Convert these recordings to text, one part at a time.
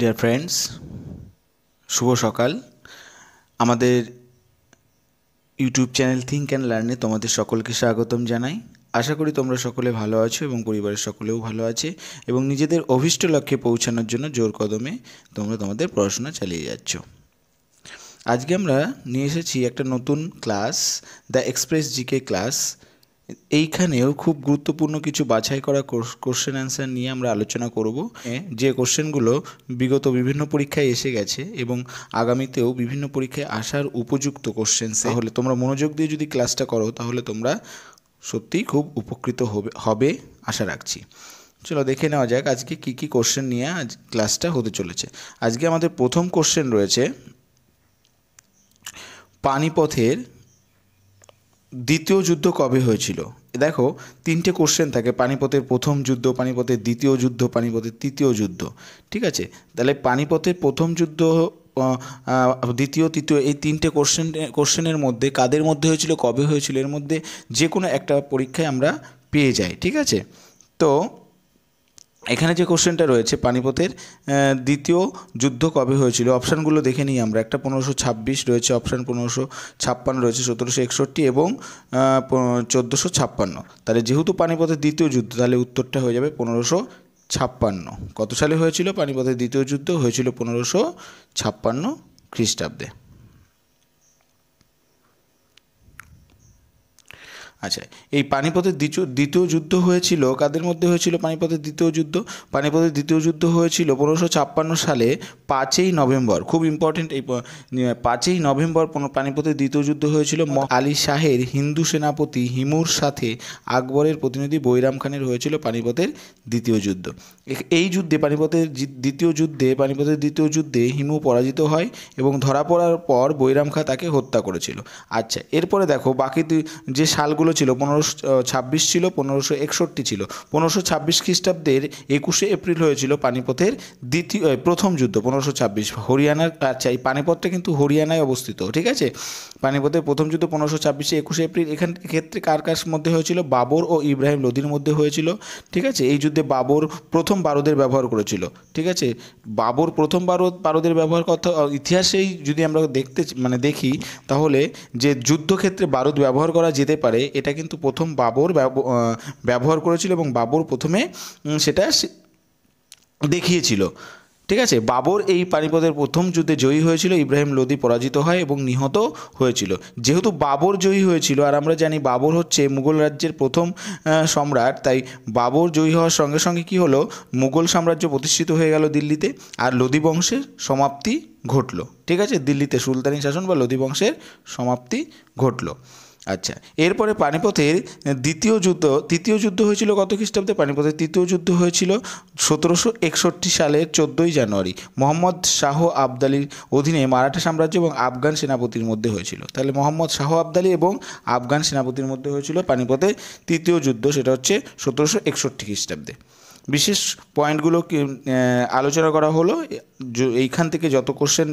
Dear friends, শুভ সকাল। আমাদের YouTube channel think and লার্নে তোমাদের সকলকে স্বাগতম জানাই। আশা করি তোমরা সকলে ভালো আছো এবং পরিবারের সকলেও ভালো আছে এবং নিজেদের অভীষ্ট লক্ষ্যে পৌঁছানোর জন্য জোর কদমে তোমরা তোমাদের পড়াশোনা চালিয়ে যাচ্ছ। আজকে আমরা নিয়ে এসেছি একটা নতুন class, the express GK class. এইখানেও খুব গুরুত্বপূর্ণ কিছু বাছাই করা কোশ্চেন অ্যান্সার নিয়ে আমরা আলোচনা করব, যে কোশ্চেনগুলো বিগত বিভিন্ন পরীক্ষায় এসে গেছে এবং আগামীতেও বিভিন্ন পরীক্ষায় আসার উপযুক্ত কোশ্চেন। তাহলে তোমরা মনোযোগ দিয়ে যদি ক্লাসটা করো তাহলে তোমরা সত্যিই খুব উপকৃত হবে আশা রাখছি। চলো দেখে নেওয়া যাক আজকে কী কী কোশ্চেন নিয়ে আজ ক্লাসটা হতে চলেছে। আজকে আমাদের প্রথম কোশ্চেন রয়েছে পানিপথের দ্বিতীয় যুদ্ধ কবে হয়েছিল। দেখো, তিনটে কোশ্চেন থাকে: পানিপথের প্রথম যুদ্ধ, পানিপথের দ্বিতীয় যুদ্ধ, পানিপথের তৃতীয় যুদ্ধ। ঠিক আছে, তাহলে পানিপথের প্রথম যুদ্ধ, দ্বিতীয়, তৃতীয়, এই তিনটে কোশ্চেনের মধ্যে কাদের মধ্যে হয়েছিল, কবে হয়েছিল, এর মধ্যে যে কোনো একটা পরীক্ষায় আমরা পেয়ে যাই। ঠিক আছে, তো এখানে যে কোশ্চেনটা রয়েছে পানিপথের দ্বিতীয় যুদ্ধ কবে হয়েছিল, অপশানগুলো দেখে নিই আমরা। একটা 1526 রয়েছে অপশান, 1556 রয়েছে, 1761 এবং 1456। তাহলে যেহেতু পানিপথের দ্বিতীয় যুদ্ধ, তাহলে উত্তরটা হয়ে যাবে 1556। কত সালে হয়েছিল পানিপথের দ্বিতীয় যুদ্ধ? হয়েছিল 1556 খ্রিস্টাব্দে। আচ্ছা, এই পানিপথের দ্বিতীয় যুদ্ধ হয়েছিল কাদের মধ্যে হয়েছিল? পানিপথের দ্বিতীয় যুদ্ধ, পানিপথের দ্বিতীয় যুদ্ধ হয়েছিল 1556 সালে 5ই নভেম্বর। খুব ইম্পর্টেন্ট, এই 5ই নভেম্বর পানিপথের দ্বিতীয় যুদ্ধ হয়েছিল। আলী শাহের হিন্দু সেনাপতি হিমুর সাথে আকবরের প্রতিনিধি বৈরাম খানের হয়েছিল পানিপথের দ্বিতীয় যুদ্ধ। এই যুদ্ধে পানিপথের দ্বিতীয় যুদ্ধে হিমু পরাজিত হয় এবং ধরা পড়ার পর বৈরাম খাঁ তাকে হত্যা করেছিল। আচ্ছা, এরপরে দেখো বাকি যে সালগুলো ছিল, 1526 ছিল, 1561 ছিল। 1526 খ্রিস্টাব্দের 21শে এপ্রিল হয়েছিল পানিপথের প্রথম যুদ্ধ। 1526 হরিয়ানার, আচ্ছা এই পানিপথটা কিন্তু হরিয়ানায় অবস্থিত। ঠিক আছে, পানিপথের প্রথম যুদ্ধ 1526 21শে এপ্রিল। ক্ষেত্রে কার কার মধ্যে হয়েছিল? বাবর ও ইব্রাহিম লোদির মধ্যে হয়েছিল। ঠিক আছে, এই যুদ্ধে বাবর প্রথম বারুদের ব্যবহার করেছিল। ঠিক আছে, বাবর প্রথম বারুদের ব্যবহার কথা ইতিহাসেই যদি আমরা দেখি, তাহলে যে যুদ্ধক্ষেত্রে বারুদ ব্যবহার করা যেতে পারে এটা কিন্তু প্রথম বাবর ব্যবহার করেছিল এবং বাবর প্রথমে সেটা দেখিয়েছিল। ঠিক আছে, বাবর এই পানিপথের প্রথম যুদ্ধে জয়ী হয়েছিল, ইব্রাহিম লোদি পরাজিত হয় এবং নিহত হয়েছিল। যেহেতু বাবর জয়ী হয়েছিল, আর আমরা জানি বাবর হচ্ছে মুঘল রাজ্যের প্রথম সম্রাট, তাই বাবর জয়ী হওয়ার সঙ্গে সঙ্গে কী হলো, মুঘল সাম্রাজ্য প্রতিষ্ঠিত হয়ে গেল দিল্লিতে, আর লোদি বংশের সমাপ্তি ঘটল। ঠিক আছে, দিল্লিতে সুলতানি শাসন বা লোদি বংশের সমাপ্তি ঘটল। আচ্ছা, এরপরে পানিপথের তৃতীয় যুদ্ধ হয়েছিল কত খ্রিস্টাব্দে? পানিপথের তৃতীয় যুদ্ধ হয়েছিল 1761 সালের 14ই জানুয়ারি। মোহাম্মদ শাহ আবদালির অধীনে মারাঠা সাম্রাজ্য এবং আফগান সেনাপতির মধ্যে হয়েছিল। তাহলে মোহাম্মদ শাহ আবদালি এবং আফগান সেনাপতির মধ্যে হয়েছিল পানিপথের তৃতীয় যুদ্ধ, সেটা হচ্ছে 1761 খ্রিস্টাব্দে। বিশেষ পয়েন্টগুলো আলোচনা করা হলো। এইখান থেকে যত কোশ্চেন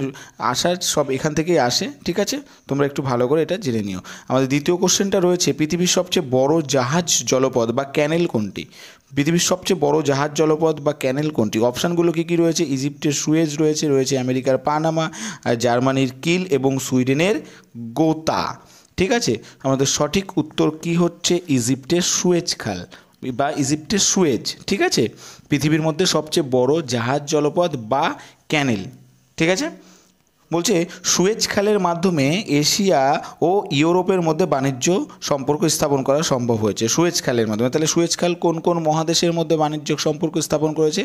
আসার সব এখান থেকেই আসে। ঠিক আছে, তোমরা একটু ভালো করে এটা জেনে নিও। আমাদের দ্বিতীয় কোশ্চেনটা রয়েছে পৃথিবীর সবচেয়ে বড় জাহাজ জলপথ বা ক্যানেল কোনটি? পৃথিবীর সবচেয়ে বড় জাহাজ জলপথ বা ক্যানেল কোনটি? অপশানগুলো কী রয়েছে? ইজিপ্টের সুয়েজ রয়েছে আমেরিকার পানামা, জার্মানির কিল এবং সুইডেনের গোতা। ঠিক আছে, আমাদের সঠিক উত্তর কি হচ্ছে? ইজিপ্টের সুয়েজ খাল বা ইজিপ্টের সুয়েজ। ঠিক আছে, পৃথিবীর মধ্যে সবচেয়ে বড় জাহাজ জলপথ বা ক্যানেল। ঠিক আছে, বলছে সুয়েজ খালের মাধ্যমে এশিয়া ও ইউরোপের মধ্যে বাণিজ্য সম্পর্ক স্থাপন করা সম্ভব হয়েছে। সুয়েজ খালের মাধ্যমে। তাহলে সুয়েজ খাল কোন কোন মহাদেশের মধ্যে বাণিজ্য সম্পর্ক স্থাপন করেছে?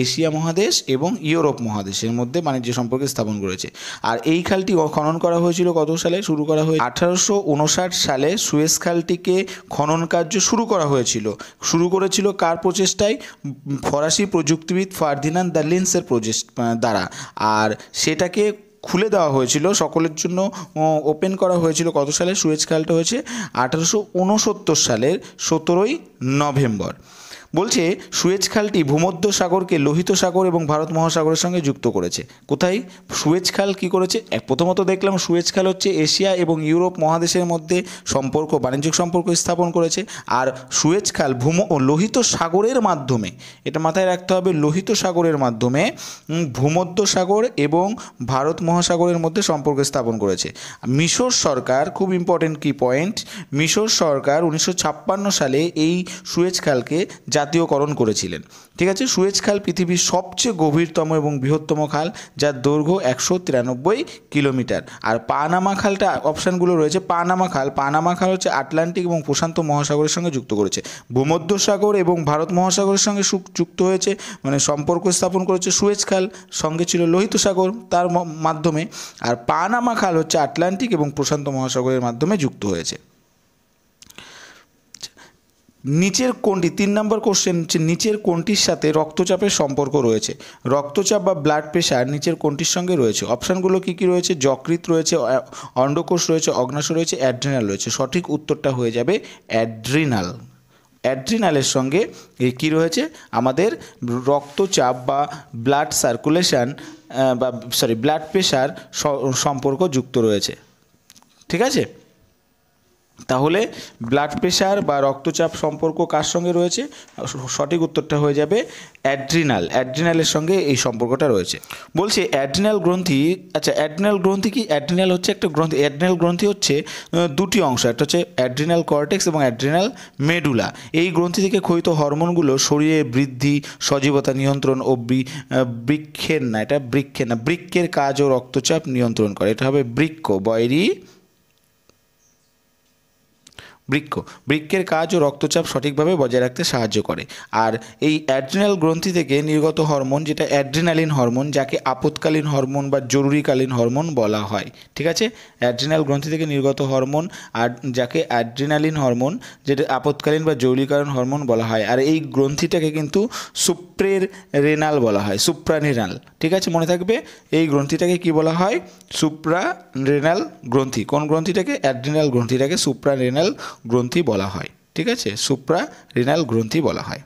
এশিয়া মহাদেশ এবং ইউরোপ মহাদেশের মধ্যে বাণিজ্য সম্পর্ক স্থাপন করেছে। আর এই খালটি খনন করা হয়েছিল কত সালে? শুরু করা হয়েছিল 1859 সালে। সুয়েজ খালটিকে খনন কার্য শুরু করা হয়েছিল। শুরু করেছিল কার প্রচেষ্টায়? ফরাসি প্রযুক্তিবিদ ফার্দিনান্দ দ্য লিন্সের দ্বারা। আর সেটাকে খুলে দেওয়া হয়েছিল, সকলের জন্য ওপেন করা হয়েছিল কত সালে? সুয়েজ খালটা হয়েছে 1869 সালের 17ই নভেম্বর। বলছে সুয়েজ খালটি ভূমধ্য সাগরকে লোহিত সাগর এবং ভারত মহাসাগরের সঙ্গে যুক্ত করেছে। কোথায় সুয়েজ খাল কি করেছে? প্রথমত দেখলাম সুয়েজ খাল হচ্ছে এশিয়া এবং ইউরোপ মহাদেশের মধ্যে সম্পর্ক, বাণিজ্যিক সম্পর্ক স্থাপন করেছে। আর সুয়েজ খাল লোহিত সাগরের মাধ্যমে, এটা মাথায় রাখতে হবে, লোহিত সাগরের মাধ্যমে ভূমধ্য সাগর এবং ভারত মহাসাগরের মধ্যে সম্পর্ক স্থাপন করেছে। মিশর সরকার, খুব ইম্পর্টেন্ট কি পয়েন্ট, মিশর সরকার 1956 সালে এই সুয়েজ খালকে জাতীয়করণ করেছিলেন। ঠিক আছে, সুয়েজ খাল পৃথিবীর সবচেয়ে গভীরতম এবং বৃহত্তম খাল, যার দৈর্ঘ্য 193 কিলোমিটার। আর পানামা খালটা, অপশানগুলো রয়েছে, পানামা খাল হচ্ছে আটলান্টিক এবং প্রশান্ত মহাসাগরের সঙ্গে যুক্ত করেছে। ভূমধ্য সাগর এবং ভারত মহাসাগরের সঙ্গে যুক্ত হয়েছে, মানে সম্পর্ক স্থাপন করেছে সুয়েজ খাল, সঙ্গে ছিল লোহিত সাগর তার মাধ্যমে। আর পানামা খাল হচ্ছে আটলান্টিক এবং প্রশান্ত মহাসাগরের মাধ্যমে যুক্ত হয়েছে। নিচের কোনটি, 3 নম্বর কোশ্চেন, নিচের কোনটির সাথে রক্তচাপের সম্পর্ক রয়েছে? রক্তচাপ বা ব্লাড প্রেশার নিচের কোনটির সঙ্গে রয়েছে? অপশানগুলো কী কী রয়েছে? যকৃৎ রয়েছে, অন্ডকোষ রয়েছে, অগ্ন্যাশয় রয়েছে, অ্যাড্রিনাল রয়েছে। সঠিক উত্তরটা হয়ে যাবে অ্যাড্রিনাল। অ্যাড্রিনালের সঙ্গে কী রয়েছে? আমাদের রক্তচাপ বা ব্লাড সার্কুলেশন বা ব্লাড প্রেশার সম্পর্ক যুক্ত রয়েছে। ঠিক আছে, তাহলে ব্লাড প্রেশার বা রক্তচাপ সম্পর্ক কার সঙ্গে রয়েছে? সঠিক উত্তরটা হয়ে যাবে অ্যাড্রিনাল। অ্যাড্রিনালের সঙ্গে এই সম্পর্কটা রয়েছে। বলছে অ্যাড্রিনাল গ্রন্থি, আচ্ছা অ্যাড্রিনাল গ্রন্থি কি? অ্যাড্রিনাল হচ্ছে একটা গ্রন্থি। অ্যাড্রিনাল গ্রন্থি হচ্ছে দুটি অংশ, একটা হচ্ছে অ্যাড্রিনাল কর্টেক্স এবং অ্যাড্রিনাল মেডুলা। এই গ্রন্থি থেকে ক্ষয়িত হরমোনগুলো শরীরের বৃদ্ধি, সজীবতা নিয়ন্ত্রণ ও বৃক্কের কাজ ও রক্তচাপ নিয়ন্ত্রণ করে। এটা হবে বৃক্কের কাজ ও রক্তচাপ সঠিকভাবে বজায় রাখতে সাহায্য করে। আর এই অ্যাড্রিনাল গ্রন্থি থেকে নির্গত হরমোন, যেটা অ্যাড্রিনালিন হরমোন, যাকে আপৎকালীন হরমোন বা জরুরিকালীন হরমোন বলা হয়। ঠিক আছে, অ্যাড্রিনাল গ্রন্থি থেকে নির্গত হরমোন আর যাকে অ্যাড্রিনালিন হরমোন, যেটা আপৎকালীন বা জরুরিকালীন হরমোন বলা হয়। আর এই গ্রন্থিটাকে কিন্তু সুপ্রারেনাল বলা হয়, সুপ্রারেনাল। ঠিক আছে, মনে থাকবে এই গ্রন্থিটাকে কি বলা হয়? সুপ্রারেনাল গ্রন্থি। কোন গ্রন্থিটাকে? অ্যাড্রিনাল গ্রন্থিটাকে সুপ্রারেনাল গ্রন্থি বলা হয়। ঠিক আছে, সুপ্রারেনাল গ্রন্থি বলা হয়,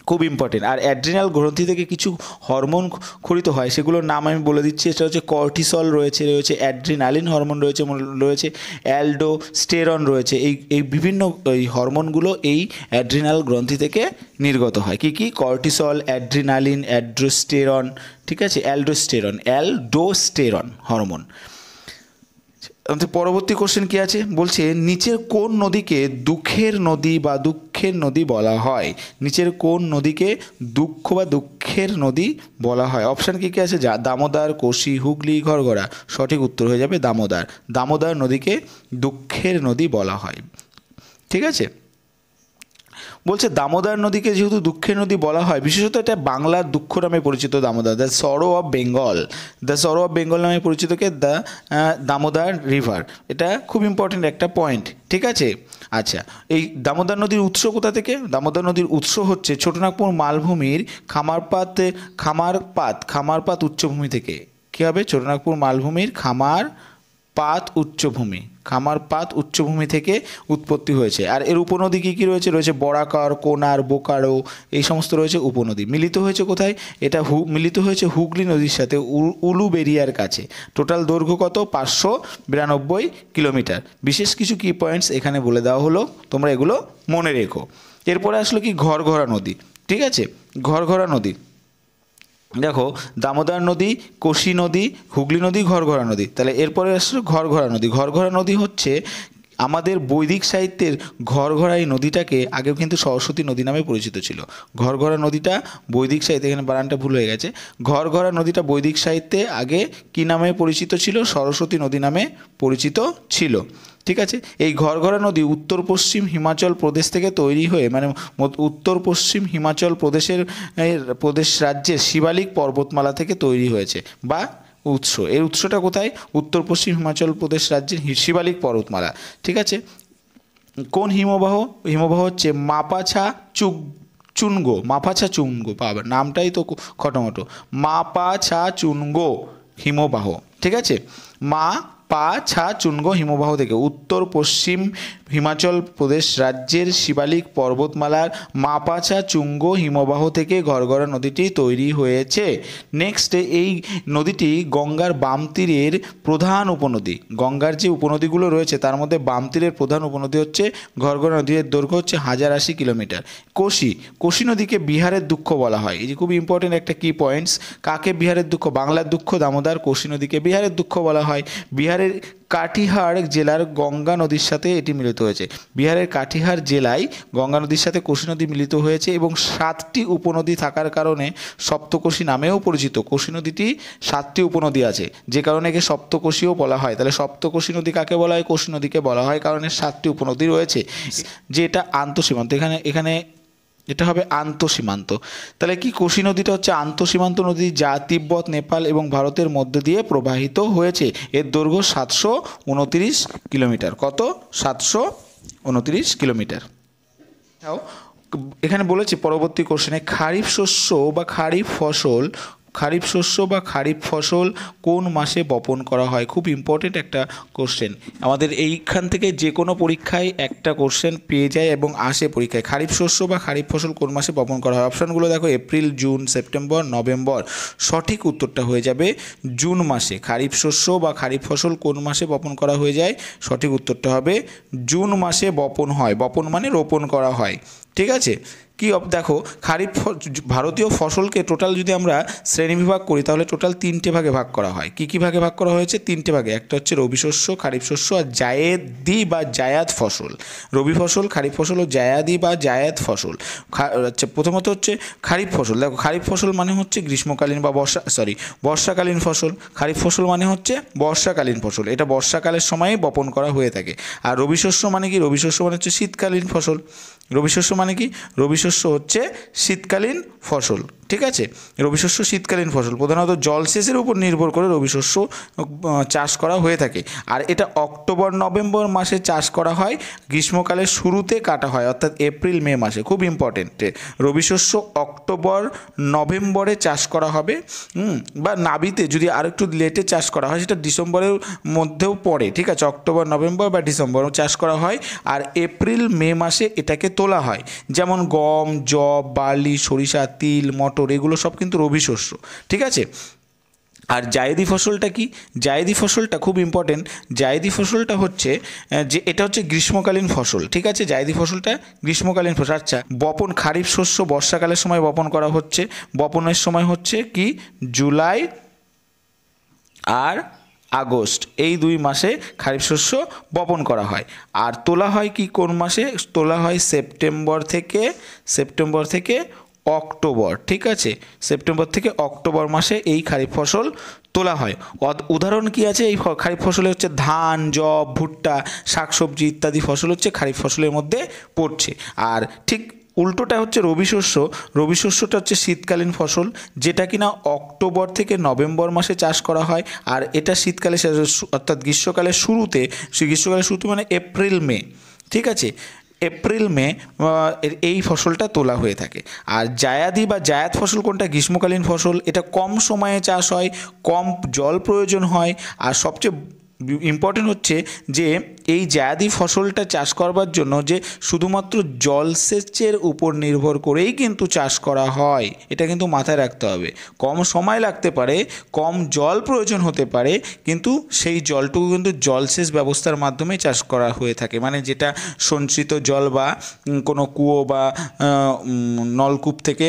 খুব ইম্পর্টেন্ট। আর অ্যাড্রিনাল গ্রন্থি থেকে কিছু হরমোন ক্ষরিত হয়, সেগুলোর নাম আমি বলে দিচ্ছি। এটা হচ্ছে কর্টিসল রয়েছে, অ্যাড্রিনালিন হরমোন রয়েছে অ্যালডোস্টেরন রয়েছে। এই বিভিন্ন এই হরমোনগুলো এই অ্যাড্রিনাল গ্রন্থি থেকে নির্গত হয়। কি কি? Cortisol, adrenaline, aldosterone. ঠিক আছে, অ্যালডোস্টেরন হরমোন। পরবর্তী কোশ্চেন কি আছে? বলছে নিচের কোন নদীকে দুঃখের নদী বলা হয়? নিচের কোন নদীকে দুঃখ বা দুঃখের নদী বলা হয়? অপশান কি কি আছে? দামোদর, কোশি, হুগলি, ঘরঘরা। সঠিক উত্তর হয়ে যাবে দামোদর। দামোদর নদীকে দুঃখের নদী বলা হয়। ঠিক আছে, বলছে দামোদর নদীকে যেহেতু দুঃখের নদী বলা হয়, বিশেষত এটা বাংলার দুঃখ নামে পরিচিত। Damodar, the sorrow of Bengal নামে পরিচিত কে? The Damodar river. এটা খুব ইম্পর্টেন্ট একটা পয়েন্ট। ঠিক আছে, আচ্ছা এই দামোদর নদীর উৎস কোথা থেকে? দামোদর নদীর উৎস হচ্ছে ছোটনাগপুর মালভূমির খামারপাত উচ্চভূমি থেকে। কী হবে? ছোটনাগপুর মালভূমির খামারপাত উচ্চভূমি থেকে উৎপত্তি হয়েছে। আর এর উপনদী কী কী রয়েছে? বরাকর, কোনার, বোকারো, এই সমস্ত রয়েছে উপনদী। মিলিত হয়েছে কোথায়? এটা মিলিত হয়েছে হুগলি নদীর সাথে উলুবেরিয়ার কাছে। টোটাল দৈর্ঘ্য কত? 592 কিলোমিটার। বিশেষ কিছু কি পয়েন্টস এখানে বলে দেওয়া হলো, তোমরা এগুলো মনে রেখো। এরপরে আসলো কি? ঘরঘরা নদী। ঠিক আছে, ঘরঘরা নদী দেখো, দামোদর নদী, কোশি নদী, হুগলি নদী, ঘরঘরা নদী। তাহলে এরপরে আসলে ঘরঘরা নদী। ঘরঘরা নদী হচ্ছে আমাদের বৈদিক সাহিত্যের ঘরঘরা, এই নদীটাকে আগেও কিন্তু সরস্বতী নদী নামে পরিচিত ছিল। ঘরঘরা নদীটা বৈদিক সাহিত্যে, এখানে বানানটা ভুল হয়ে গেছে, ঘরঘরা নদীটা বৈদিক সাহিত্যে আগে কী নামে পরিচিত ছিল? সরস্বতী নদী নামে পরিচিত ছিল। ঠিক আছে, এই ঘরঘরা নদী উত্তর পশ্চিম হিমাচল প্রদেশ থেকে তৈরি হয়ে, মানে উত্তর পশ্চিম হিমাচল প্রদেশ রাজ্যের শিবালিক পর্বতমালা থেকে তৈরি হয়েছে বা উৎস। এর উৎসটা কোথায়? উত্তর পশ্চিম হিমাচল প্রদেশ রাজ্যের শিবালিক পর্বতমালা। ঠিক আছে, কোন হিমবাহ? হিমবাহ হচ্ছে মাপাছা চুনগো। বাবা, নামটাই তো খটোমটো। মাপাছা চুনগো হিমবাহ। ঠিক আছে, মাপাছা চুনগো হিমবাহ থেকে উত্তর পশ্চিম হিমাচল প্রদেশ রাজ্যের শিবালিক পর্বতমালার মাপাচা চুঙ্গ হিমবাহ থেকে ঘরঘরা নদীটি তৈরি হয়েছে। নেক্সট, এই নদীটি গঙ্গার বাম তীরের প্রধান উপনদী। গঙ্গার যে উপনদীগুলো রয়েছে তার মধ্যে বাম তীরের প্রধান উপনদী হচ্ছে ঘরঘরা নদী। এর দৈর্ঘ্য হচ্ছে 1080 কিলোমিটার। কোশি নদীকে বিহারের দুঃখ বলা হয়। এই যে খুব ইম্পর্টেন্ট একটা কি পয়েন্টস, কাকে বিহারের দুঃখ? বাংলার দুঃখ দামোদর। কোশি নদীকে বিহারের দুঃখ বলা হয়। বিহারের কাটিহার জেলার গঙ্গা নদীর সাথে এটি মিলিত হয়েছে। বিহারের কাটিহার জেলায় গঙ্গা নদীর সাথে কোশি নদী মিলিত হয়েছে এবং 7টি উপনদী থাকার কারণে সপ্তকোশি নামেও পরিচিত। কোশি নদীটি 7টি উপনদী আছে, যে কারণে একে সপ্তকোশিও বলা হয়। তাহলে সপ্তকোশি নদী কাকে বলা হয়? কোশি নদীকে বলা হয়, কারণ এর 7টি উপনদী রয়েছে। যে এটা আন্তঃসীমান্ত, এখানে এটা হবে আন্তঃসীমান্ত। তাহলে কি কোশি নদীটা হচ্ছে আন্তঃসীমান্ত নদী, যা তিব্বত, নেপাল এবং ভারতের মধ্য দিয়ে প্রবাহিত হয়েছে। এর দৈর্ঘ্য 729 কিলোমিটার। কত? 729 কিলোমিটার। এখানে বলেছি পরবর্তী কোশ্চেনে খারিফ শস্য বা খারিফ ফসল কোন মাসে বপন করা হয়? খুব ইম্পর্টেন্ট একটা কোশ্চেন। আমাদের এইখান থেকে যে কোনো পরীক্ষায় একটা কোশ্চেন পেয়ে যায় এবং আসে পরীক্ষায়। খারিফ শস্য বা খারিফ ফসল কোন মাসে বপন করা হয়? অপশানগুলো দেখো, এপ্রিল, জুন, সেপ্টেম্বর, নভেম্বর। সঠিক উত্তরটা হয়ে যাবে জুন মাসে। খারিফ শস্য বা খারিফ ফসল কোন মাসে বপন করা হয়ে যায়? সঠিক উত্তরটা হবে জুন মাসে বপন হয়। বপন মানে রোপণ করা হয়। ঠিক আছে। দেখো, ভারতীয় ফসলকে টোটাল যদি আমরা শ্রেণীবিভাগ করি তাহলে টোটাল 3টে ভাগে ভাগ করা হয়। কি ভাগে ভাগ করা হয়েছে? 3টে ভাগে। একটা হচ্ছে রবি শস্য, খারিফ শস্য আর জায়েদি বা জায়াদ ফসল। রবি ফসল, খারিফ ফসল ও জায়াদি বা জায়াদ ফসল। আচ্ছা, প্রথমত হচ্ছে খারিফ ফসল। দেখো, খারিফ ফসল মানে হচ্ছে গ্রীষ্মকালীন বা বর্ষাকালীন ফসল। খারিফ ফসল মানে হচ্ছে বর্ষাকালীন ফসল, এটা বর্ষাকালের সময়ে বপন করা হয়ে থাকে। আর রবি শস্য মানে কি? রবি শস্য মানে হচ্ছে শীতকালীন ফসল। রবি শস্য মানে কি? রবি শস্য হচ্ছে শীতকালীন ফসল। ঠিক আছে, রবি শস্য শীতকালীন ফসল। প্রধানত জলসেচের উপর নির্ভর করে রবি শস্য চাষ করা হয়ে থাকে। আর এটা অক্টোবর নভেম্বর মাসে চাষ করা হয়, গ্রীষ্মকালের শুরুতে কাটা হয়, অর্থাৎ এপ্রিল মে মাসে। খুব ইম্পর্টেন্ট, রবি শস্য অক্টোবর নভেম্বরে চাষ করা হবে, বা নাবিতে যদি আরেকটু লেটে চাষ করা হয় সেটা ডিসেম্বরের মধ্যেও পড়ে। ঠিক আছে, অক্টোবর নভেম্বর বা ডিসেম্বর চাষ করা হয়। আর এপ্রিল মে মাসে এটাকে তোলা হয়। যেমন গম, যব, বার্লি, সরিষা, তিল, মটর, এগুলো সব কিন্তু রবি শস্য। ঠিক আছে। আর জায়েদি ফসলটা কি? জায়েদি ফসলটা খুব ইম্পর্টেন্ট। জায়েদি ফসলটা হচ্ছে যে এটা হচ্ছে গ্রীষ্মকালীন ফসল। ঠিক আছে, জায়েদি ফসলটা গ্রীষ্মকালীন ফসল। আচ্ছা, বপন খারিফ শস্য বর্ষাকালের সময় বপন করা হচ্ছে। বপনের সময় হচ্ছে কি? জুলাই আর আগস্ট, এই 2 মাসে খারিফ শস্য বপন করা হয়। আর তোলা হয় কি কোন মাসে? তোলা হয় সেপ্টেম্বর থেকে অক্টোবর। ঠিক আছে, সেপ্টেম্বর থেকে অক্টোবর মাসে এই খারিফ ফসল তোলা হয়। উদাহরণ কি আছে এই খারিফ ফসলে? হচ্ছে ধান, যব, ভুট্টা, শাকসবজি ইত্যাদি ফসল হচ্ছে খারিফ ফসলের মধ্যে পড়ছে। আর ঠিক উল্টোটা হচ্ছে রবি শস্য। রবি শস্যটা হচ্ছে শীতকালীন ফসল, যেটা কিনা অক্টোবর থেকে নভেম্বর মাসে চাষ করা হয়। আর এটা শীতকালে, অর্থাৎ গ্রীষ্মকালের শুরুতে মানে এপ্রিল মে। ঠিক আছে, এপ্রিল মে এই ফসলটা তোলা হয়ে থাকে। আর জায়াদি বা জায়াদ ফসল কোনটা? গ্রীষ্মকালীন ফসল। এটা কম সময়ে চাষ হয়, কম জল প্রয়োজন হয়। আর সবচেয়ে ইম্পর্টেন্ট হচ্ছে যে এই জায়াদি ফসলটা চাষ করবার জন্য যে শুধুমাত্র জলসেচের উপর নির্ভর করেই কিন্তু চাষ করা হয়, এটা কিন্তু মাথায় রাখতে হবে। কম সময় লাগতে পারে, কম জল প্রয়োজন হতে পারে, কিন্তু সেই জলটুকু কিন্তু জলসেচ ব্যবস্থার মাধ্যমে চাষ করা হয়ে থাকে। মানে যেটা সঞ্চিত জল বা কোনো কুয়ো বা নলকূপ থেকে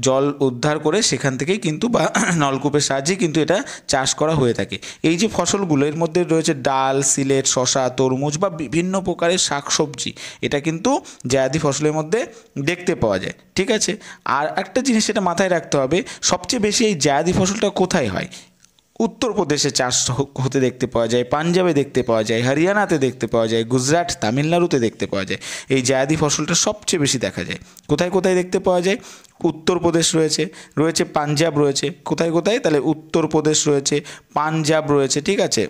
জল উদ্ধার করে সেখান থেকেই কিন্তু, বা নলকূপের সাহায্যে কিন্তু এটা চাষ করা হয়ে থাকে। এই যে ফসলগুলো, এর মধ্যে রয়েছে ডাল, সিলেট, শশা, তরমুজ বা বিভিন্ন প্রকারের শাকসবজি, এটা কিন্তু জায়াদি ফসলের মধ্যে দেখতে পাওয়া যায়। ঠিক আছে, আর একটা জিনিস সেটা মাথায় রাখতে হবে, সবচেয়ে বেশি এই জায়াদি ফসলটা কোথায় হয়? উত্তরপ্রদেশে চাষ হতে দেখতে পাওয়া যায়, পাঞ্জাবে দেখতে পাওয়া যায়, হরিয়ানাতে দেখতে পাওয়া যায়, গুজরাট, তামিলনাড়ুতে দেখতে পাওয়া যায়। এই জায়াদি ফসলটা সবচেয়ে বেশি দেখা যায়। কোথায় কোথায় দেখতে পাওয়া যায়? উত্তরপ্রদেশ রয়েছে পাঞ্জাব রয়েছে। কোথায়? তাহলে উত্তরপ্রদেশ রয়েছে, পাঞ্জাব রয়েছে। ঠিক আছে,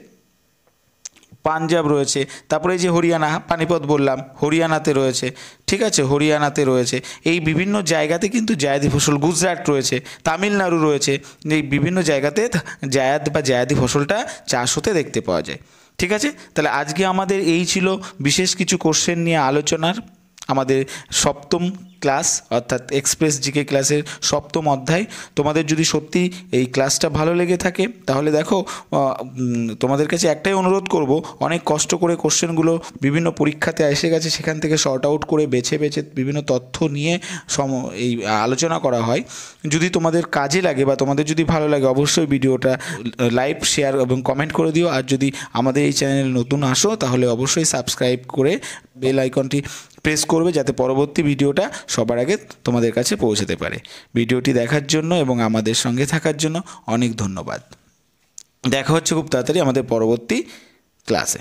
পাঞ্জাব রয়েছে। তারপরে যে হরিয়ানা, পানিপথ বললাম, হরিয়ানাতে রয়েছে। ঠিক আছে, হরিয়ানাতে রয়েছে। এই বিভিন্ন জায়গাতে কিন্তু জায়াদি ফসল, গুজরাট রয়েছে, তামিলনাড়ু রয়েছে, এই বিভিন্ন জায়গাতে জায়াদ বা জায়াদি ফসলটা চাষ হতে দেখতে পাওয়া যায়। ঠিক আছে, তাহলে আজকে আমাদের এই ছিল বিশেষ কিছু কোশ্চেন নিয়ে আলোচনার আমাদের সপ্তম ক্লাস অর্থাৎ এক্সপ্রেস জিকে ক্লাসের সপ্তম অধ্যায়। তোমাদের যদি সত্যি এই ক্লাসটা ভালো লেগে থাকে তাহলে দেখো তোমাদের কাছে একটাই অনুরোধ করব, অনেক কষ্ট করে কোশ্চেনগুলো বিভিন্ন পরীক্ষাতে এসে গেছে, সেখান থেকে শর্ট আউট করে বেছে বেছে বিভিন্ন তথ্য নিয়ে এই আলোচনা করা হয়। যদি তোমাদের কাজে লাগে বা তোমাদের যদি ভালো লাগে অবশ্যই ভিডিওটা লাইক শেয়ার এবং কমেন্ট করে দিও। আর যদি আমাদের এই চ্যানেল নতুন আসো তাহলে অবশ্যই সাবস্ক্রাইব করে বেল আইকনটি প্রেস করবে যাতে পরবর্তী ভিডিওটা সবার আগে তোমাদের কাছে পৌঁছাতে পারে। ভিডিওটি দেখার জন্য এবং আমাদের সঙ্গে থাকার জন্য অনেক ধন্যবাদ। দেখা হচ্ছে খুব তাড়াতাড়ি আমাদের পরবর্তী ক্লাসে।